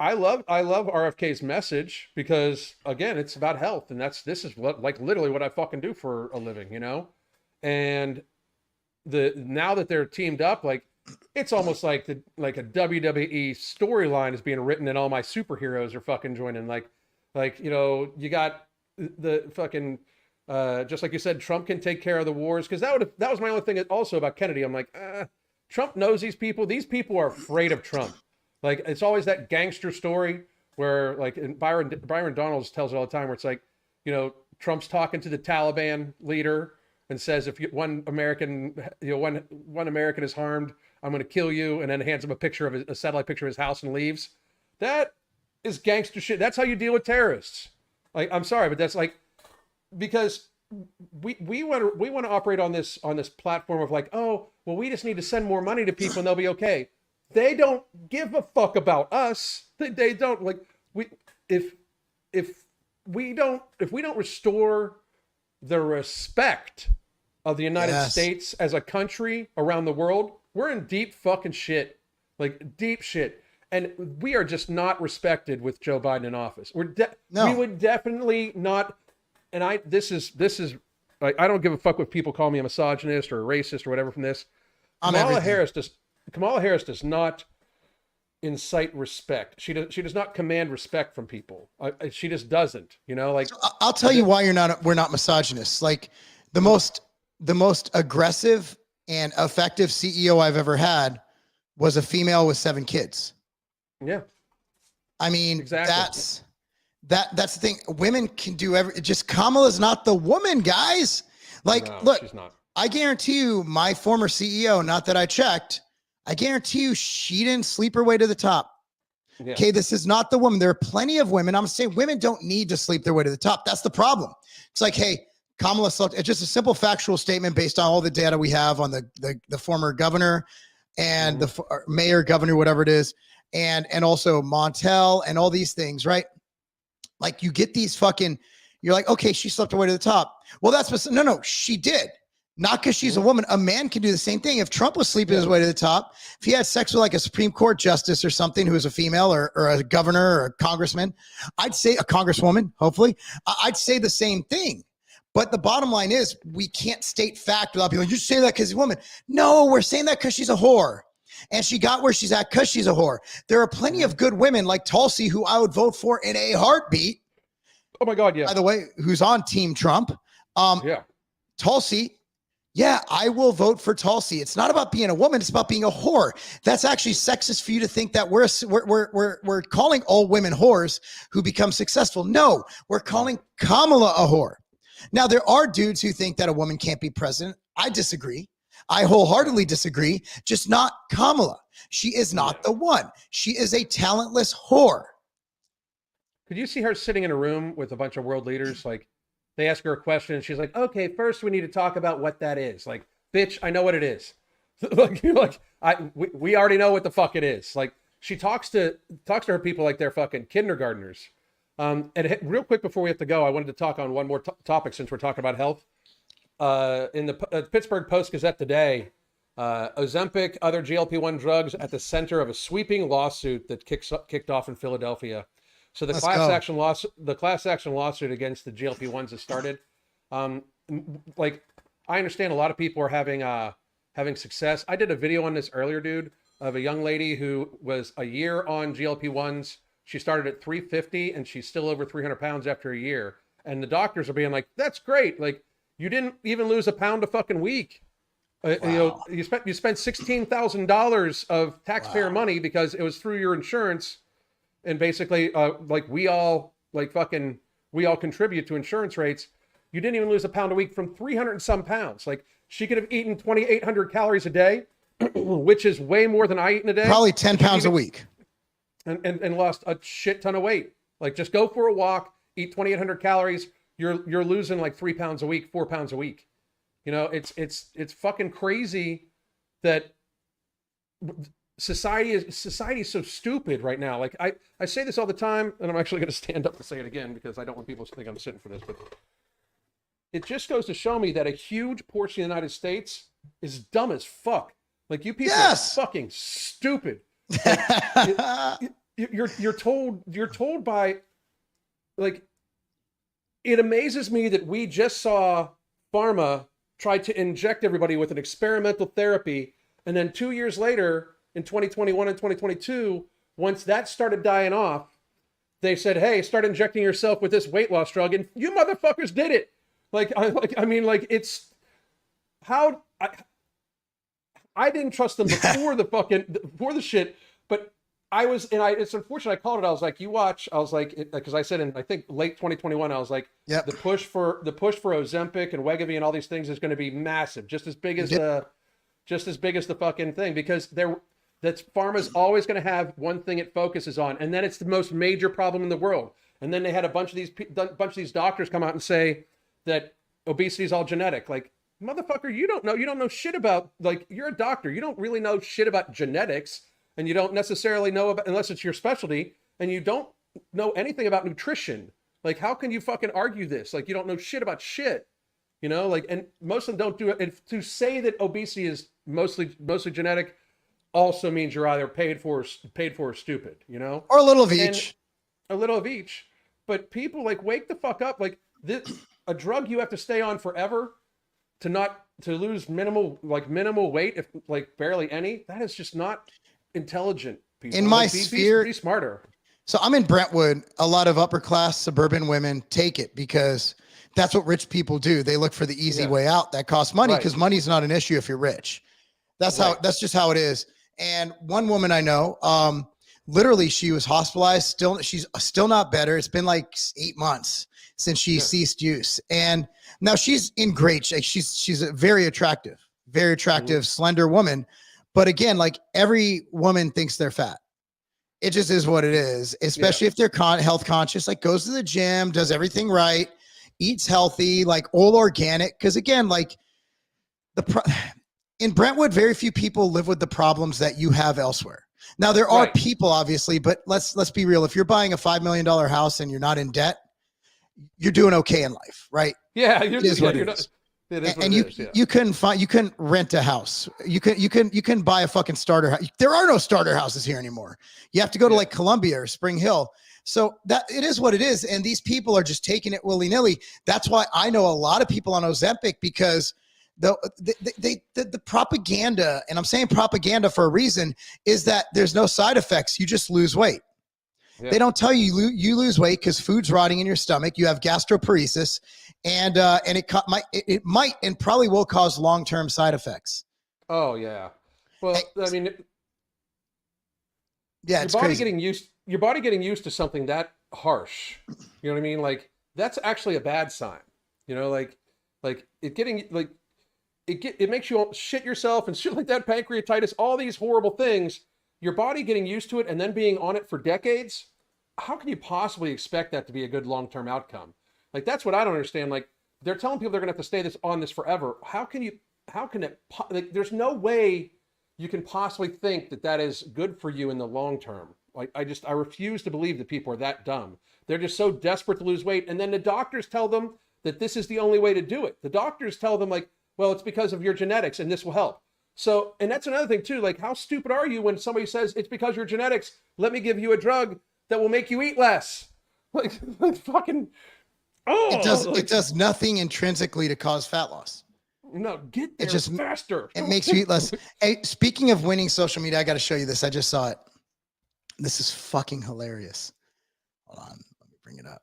I love RFK's message because, again, it's about health, and this is what, like, literally what I fucking do for a living, you know. And now that they're teamed up, like, it's almost like a WWE storyline is being written, and all my superheroes are fucking joining. Like you know, you got the fucking just like you said, Trump can take care of the wars, because that was my only thing also about Kennedy. I'm like, Trump knows these people. These people are afraid of Trump. Like, it's always that gangster story where, like, and Byron Donalds tells it all the time, where it's like, you know, Trump's talking to the Taliban leader and says, if one American is harmed, I'm going to kill you, and then hands him a satellite picture of his house and leaves. That is gangster shit. That's how you deal with terrorists. Like, I'm sorry, but that's like, because we want to operate on this platform of like, oh, well, we just need to send more money to people and they'll be okay. They don't give a fuck about us. They don't, like, if we don't restore the respect of the United States as a country around the world, we're in deep fucking shit. Like, deep shit. And we are just not respected with Joe Biden in office. We would definitely not. And this is like, I don't give a fuck if people call me a misogynist or a racist or whatever from this. Kamala Harris does not incite respect. She does not command respect from people. She just doesn't, you know, like. So I'll tell you why we're not misogynists. Like, the most aggressive and effective CEO I've ever had was a female with 7 kids. Yeah. I mean, exactly. That's the thing. Women can do just Kamala's not the woman, guys. Like, no, look, she's not. I guarantee you, my former CEO, not that I checked, I guarantee you she didn't sleep her way to the top. Yeah. Okay, this is not the woman. There are plenty of women. I'm saying women don't need to sleep their way to the top. That's the problem. It's like, hey, Kamala slept. It's just a simple factual statement based on all the data we have on the former governor and the mayor, governor, whatever it is, and also Montel and all these things, right? Like, you get these fucking, you're like, okay, she slept her way to the top. Well, no, she did. Not because she's a woman. A man can do the same thing. If Trump was sleeping his way to the top, if he had sex with like a Supreme Court justice or something who is a female or a governor or a congressman, I'd say a congresswoman, hopefully, I'd say the same thing. But the bottom line is, we can't state fact without being like, you say that because she's a woman. No, we're saying that because she's a whore. And she got where she's at because she's a whore. There are plenty of good women like Tulsi, who I would vote for in a heartbeat. Oh my God, yeah. By the way, who's on Team Trump. Yeah. Tulsi, yeah, I will vote for Tulsi. It's not about being a woman. It's about being a whore. That's actually sexist for you to think that we're calling all women whores who become successful. No, we're calling Kamala a whore. Now, there are dudes who think that a woman can't be president. I disagree. I wholeheartedly disagree. Just not Kamala. She is not the one. She is a talentless whore. Could you see her sitting in a room with a bunch of world leaders? Like, they ask her a question and she's like, okay, first we need to talk about what that is. Like, bitch, I know what it is. We already know what the fuck it is. Like, she talks to her people like they're fucking kindergartners. And real quick before we have to go, I wanted to talk on one more topic since we're talking about health. In the Pittsburgh Post-Gazette today, Ozempic, other GLP-1 drugs at the center of a sweeping lawsuit that kicked off in Philadelphia. So the class action lawsuit against the GLP-1s has started. Like, I understand a lot of people are having success. I did a video on this earlier, dude, of a young lady who was a year on GLP-1s. She started at 350 and she's still over 300 pounds after a year. And the doctors are being like, that's great. Like, you didn't even lose a pound a fucking week. Wow. You know, you spent $16,000 of taxpayer money because it was through your insurance. And basically, like, we all contribute to insurance rates. You didn't even lose a pound a week from 300 and some pounds. Like, she could have eaten 2,800 calories a day, which is way more than I eat in a day. Probably 10 pounds a week. And lost a shit ton of weight. Like, just go for a walk, eat 2,800 calories, you're losing like 3 pounds a week, 4 pounds a week. You know, it's fucking crazy that society is so stupid right now. Like I say this all the time, and I'm actually going to stand up and say it again because I don't want people to think I'm sitting for this, but it just goes to show me that a huge portion of the United States is dumb as fuck. Like, you people are fucking stupid. Like, you're told by, like, it amazes me that we just saw pharma try to inject everybody with an experimental therapy, and then 2 years later, in 2021 and 2022, once that started dying off, they said, hey, start injecting yourself with this weight loss drug, and you motherfuckers did it. It's how I didn't trust them before before the shit, but it's unfortunate I called it. I was like, you watch. I was like, because I said in, I think, late 2021, I was like, yep, the push for Ozempic and Wegovy and all these things is going to be massive, just as big as the fucking thing, because pharma's always going to have one thing it focuses on, and then it's the most major problem in the world. And then they had a bunch of these doctors come out and say that obesity is all genetic. Like, motherfucker, you don't know shit about, like, you're a doctor. You don't really know shit about genetics, and you don't necessarily know about, unless it's your specialty, and you don't know anything about nutrition. Like, how can you fucking argue this? Like, you don't know shit about shit, you know? Like, and most of them don't do it. And to say that obesity is mostly genetic also means you're either paid for or stupid, you know? Or a little of each. A little of each. But people, like, wake the fuck up. Like, a drug you have to stay on forever to lose minimal weight, if, like, barely any, that is just not intelligent, people. In my sphere, be smarter. So I'm in Brentwood. A lot of upper class suburban women take it because that's what rich people do. They look for the easy way out that costs money, because money's not an issue if you're rich. That's that's just how it is. And one woman I know, literally, she was hospitalized. She's still not better. It's been like 8 months since she ceased use, and now she's in great shape. She's a very attractive, slender woman. But again, like, every woman thinks they're fat. It just is what it is, especially if they're health conscious, like, goes to the gym, does everything right, eats healthy, like, all organic. Because again, like, in Brentwood, very few people live with the problems that you have elsewhere. Now, there are people, obviously, but let's be real. If you're buying a $5 million house and you're not in debt, you're doing okay in life, right? Yeah, it is what it is. And you couldn't rent a house. You can buy a fucking starter house. There are no starter houses here anymore. You have to go to like Columbia or Spring Hill. So that it is what it is. And these people are just taking it willy-nilly. That's why I know a lot of people on Ozempic, because the propaganda, and I'm saying propaganda for a reason, is that there's no side effects. You just lose weight. Yeah. They don't tell you you lose weight because food's rotting in your stomach. You have gastroparesis, and it might and probably will cause long-term side effects. Oh yeah. Well, I mean, yeah, your body getting used to something that harsh. You know what I mean? Like, that's actually a bad sign. You know, like it makes you shit yourself and shit like that, pancreatitis, all these horrible things. Your body getting used to it and then being on it for decades, how can you possibly expect that to be a good long-term outcome? Like, that's what I don't understand. Like, they're telling people they're going to have to stay on this forever. How can it, like, there's no way you can possibly think that is good for you in the long term. Like, I refuse to believe that people are that dumb. They're just so desperate to lose weight. And then the doctors tell them that this is the only way to do it. The doctors tell them, like, well, it's because of your genetics and this will help. So, and that's another thing too, like, how stupid are you when somebody says it's because your genetics, let me give you a drug that will make you eat less? Like fucking, it does nothing intrinsically to cause fat loss. No, get there faster. It makes you eat less. Hey, speaking of winning social media, I got to show you this. I just saw it. This is fucking hilarious. Hold on, let me bring it up.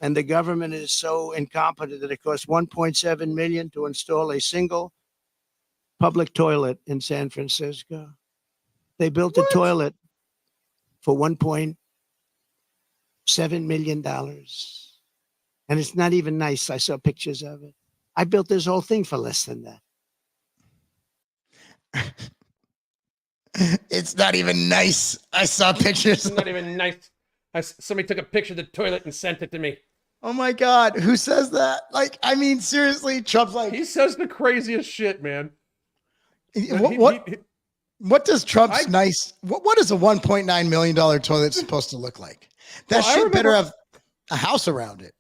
And the government is so incompetent that it costs $1.7 million to install a single public toilet in San Francisco. They built a toilet for $1.7 million. And it's not even nice. I saw pictures of it. I built this whole thing for less than that. It's not even nice. I saw pictures. It's not even nice. Somebody took a picture of the toilet and sent it to me. Oh my God. Who says that? Like, I mean, seriously, Trump's like, He says the craziest shit, man. What does Trump's what is a $1.9 million toilet supposed to look like? That shit better have a house around it.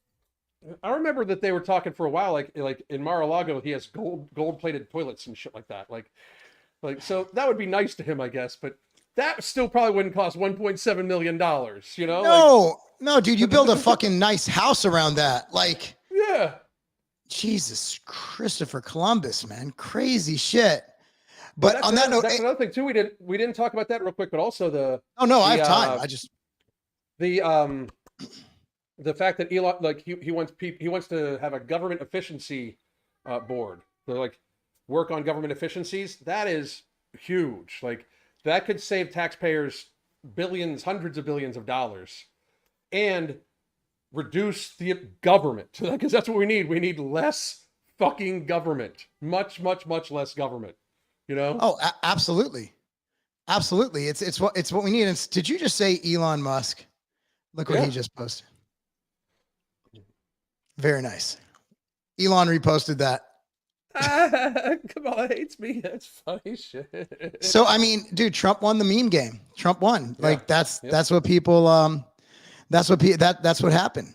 I remember that they were talking for a while, like in Mar-a-Lago, he has gold-plated toilets and shit like that. Like so that would be nice to him, I guess, but that still probably wouldn't cost $1.7 million, you know? No, dude, you build a fucking nice house around that. Like, yeah. Jesus, Christopher Columbus, man, crazy shit. But on that note, that's another thing too. We didn't talk about that real quick, but also I have time. The fact that Elon, like he wants to have a government efficiency board. They're like work on government efficiencies. That is huge. Like that could save taxpayers billions, hundreds of billions of dollars, and reduce the government, because that's what we need. We need less fucking government. Much, much, much less government. You know? Oh, absolutely. Absolutely. It's what we need. And did you just say Elon Musk? Look what he just posted. Very nice. Elon reposted that. Kamala hates me. That's funny shit. So, I mean, dude, Trump won the meme game. Trump won. Yeah. Like that's what people, that's what happened.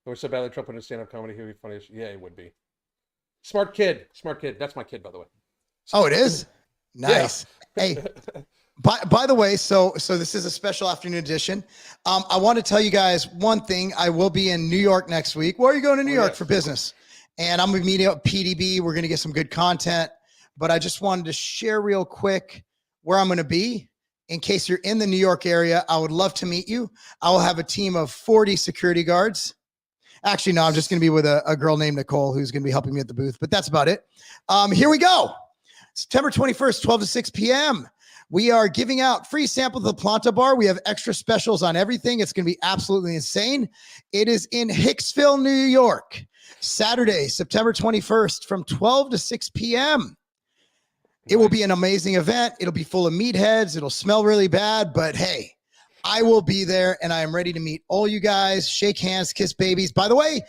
Or so badly Trump would stand up comedy. He would be funny. Yeah, he would be. Smart kid. That's my kid, by the way. Oh, it is? Nice. Yeah. Hey, by the way, so this is a special afternoon edition. I want to tell you guys one thing. I will be in New York next week. Where are you going to New York for business? And I'm going to be meeting up with PDB. We're going to get some good content. But I just wanted to share real quick where I'm going to be. In case you're in the New York area, I would love to meet you. I will have a team of 40 security guards. Actually, no, I'm just going to be with a girl named Nicole who's going to be helping me at the booth, but that's about it. Here we go. September 21st, 12 to 6 p.m. We are giving out free samples of the Planta Bar. We have extra specials on everything. It's going to be absolutely insane. It is in Hicksville, New York. Saturday, September 21st from 12 to 6 p.m. It will be an amazing event. It'll be full of meatheads. It'll smell really bad, but hey, I will be there, and I am ready to meet all you guys, shake hands, kiss babies. By the way,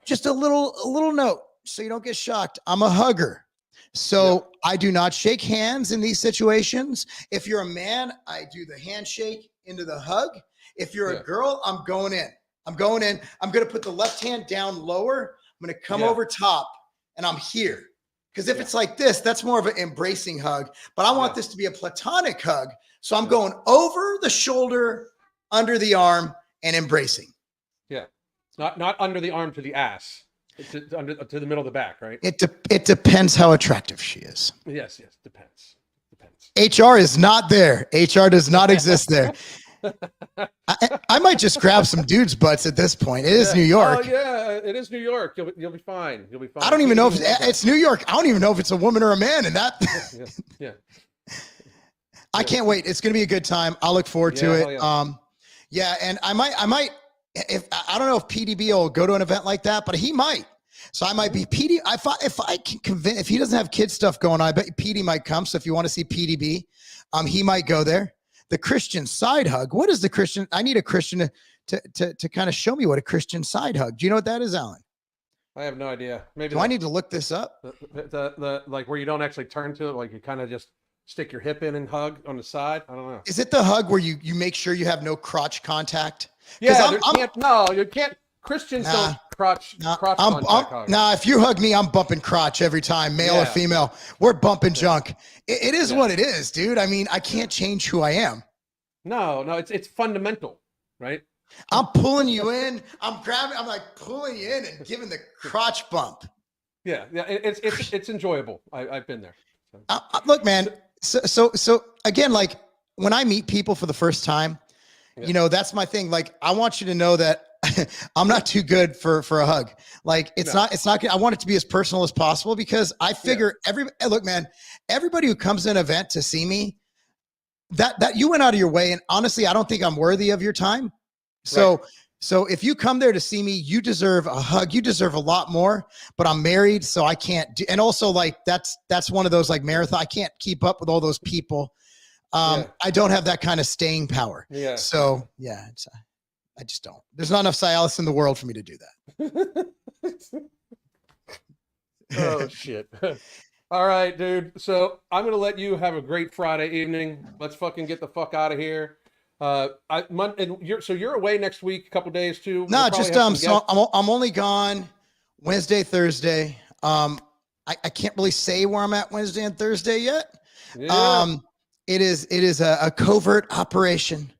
just a little note so you don't get shocked. I'm a hugger. So I do not shake hands in these situations. If you're a man, I do the handshake into the hug. If you're a girl, I'm going in. I'm going to put the left hand down lower. I'm going to come over top, and I'm here. Because if it's like this, that's more of an embracing hug. But I want this to be a platonic hug. So I'm going over the shoulder, under the arm, and embracing. Yeah. Not under the arm to the ass. To the middle of the back, right? It depends how attractive she is. Yes. Depends. HR is not there. HR does not exist there. I might just grab some dudes' butts at this point. It is New York. Oh, yeah, it is New York. You'll be fine. You'll be fine. I don't even know if it's New York. I don't even know if it's a woman or a man in that. Yeah. I can't wait. It's going to be a good time. I'll look forward to it. And I might, if I don't know if PDB will go to an event like that, but he might. So I might be PD. If I can convince, if he doesn't have kid stuff going on, I bet PD might come. So if you want to see PDB, he might go there. The Christian side hug. What is the Christian? I need a Christian to kind of show me what a Christian side hug. Do you know what that is, Alan? I have no idea. Maybe. Do I need to look this up? The like where you don't actually turn to it, like you kind of just stick your hip in and hug on the side. I don't know. Is it the hug where you make sure you have no crotch contact? Yeah, you can't. Christians don't crotch contact. Nah, if you hug me, I'm bumping crotch every time, male or female. We're bumping junk. It is what it is, dude. I mean, I can't change who I am. No, it's fundamental, right? I'm pulling you in. I'm like pulling you in and giving the crotch bump. Yeah, it's enjoyable. I've been there. So. Look, man. So again, like when I meet people for the first time, you know, that's my thing. Like, I want you to know that I'm not too good for a hug. Like, it's not good. I want it to be as personal as possible because I figure look, man, everybody who comes to an event to see me, that you went out of your way. And honestly, I don't think I'm worthy of your time. So So if you come there to see me, you deserve a hug. You deserve a lot more, but I'm married, so I can't do, and also like that's one of those like marathon. I can't keep up with all those people. I don't have that kind of staying power. Yeah. So yeah, I just don't. There's not enough Cialis in the world for me to do that. Oh shit. All right, dude. So I'm gonna let you have a great Friday evening. Let's fucking get the fuck out of here. And you're away next week, a couple days too. No, just so I'm only gone Wednesday, Thursday. I can't really say where I'm at Wednesday and Thursday yet. Yeah. It is a covert operation.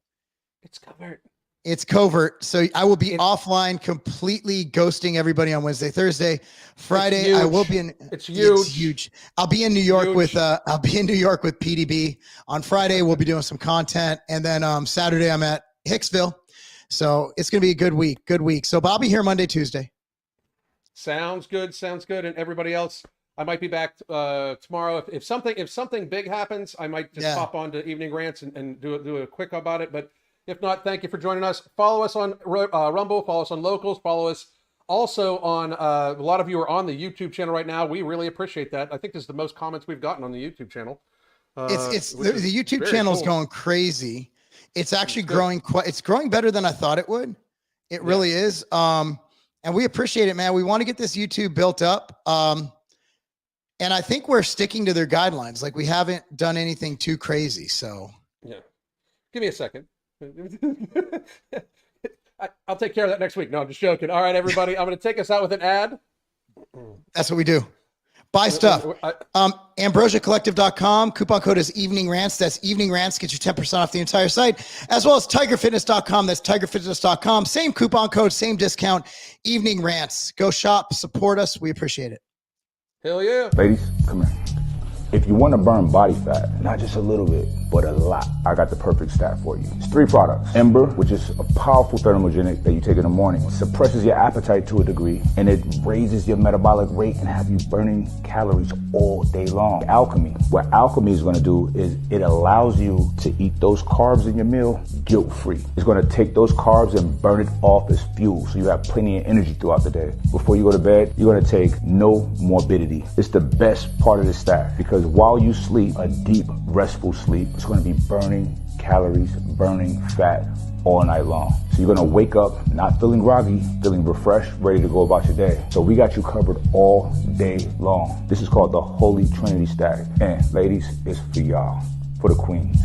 It's covert. So I will be offline, completely ghosting everybody on Wednesday, Thursday. Friday, I will be in. It's huge. It's huge. I'll be in New York with PDB. On Friday, we'll be doing some content. And then Saturday, I'm at Hicksville. So it's going to be a good week. Good week. So I'll be here Monday, Tuesday. Sounds good. And everybody else, I might be back tomorrow. If something big happens, I might just pop on to Evening Rants and do a quick about it. But if not, thank you for joining us. Follow us on Rumble. Follow us on Locals. Follow us also on, a lot of you are on the YouTube channel right now. We really appreciate that. I think this is the most comments we've gotten on the YouTube channel. The YouTube channel is going crazy. It's actually growing it's growing better than I thought it would. It really is. And we appreciate it, man. We want to get this YouTube built up. And I think we're sticking to their guidelines. Like we haven't done anything too crazy. So yeah, give me a second. I'll take care of that next week. No, I'm just joking. All right, everybody. I'm going to take us out with an ad. That's what we do. Buy stuff. AmbrosiaCollective.com. Coupon code is Evening Rants. That's Evening Rants. Get you 10% off the entire site. As well as TigerFitness.com. That's TigerFitness.com. Same coupon code, same discount. Evening Rants. Go shop. Support us. We appreciate it. Hell yeah. Ladies, come here. If you want to burn body fat, not just a little bit, but a lot, I got the perfect stack for you. It's 3 products. Ember, which is a powerful thermogenic that you take in the morning, suppresses your appetite to a degree, and it raises your metabolic rate and have you burning calories all day long. Alchemy. What Alchemy is going to do is it allows you to eat those carbs in your meal guilt-free. It's going to take those carbs and burn it off as fuel, so you have plenty of energy throughout the day. Before you go to bed, you're going to take no morbidity. It's the best part of the stack because while you sleep, a deep, restful sleep, it's going to be burning calories, burning fat all night long. So you're going to wake up not feeling groggy, feeling refreshed, ready to go about your day. So we got you covered all day long. This is called the Holy Trinity Stack. And ladies, it's for y'all, for the queens.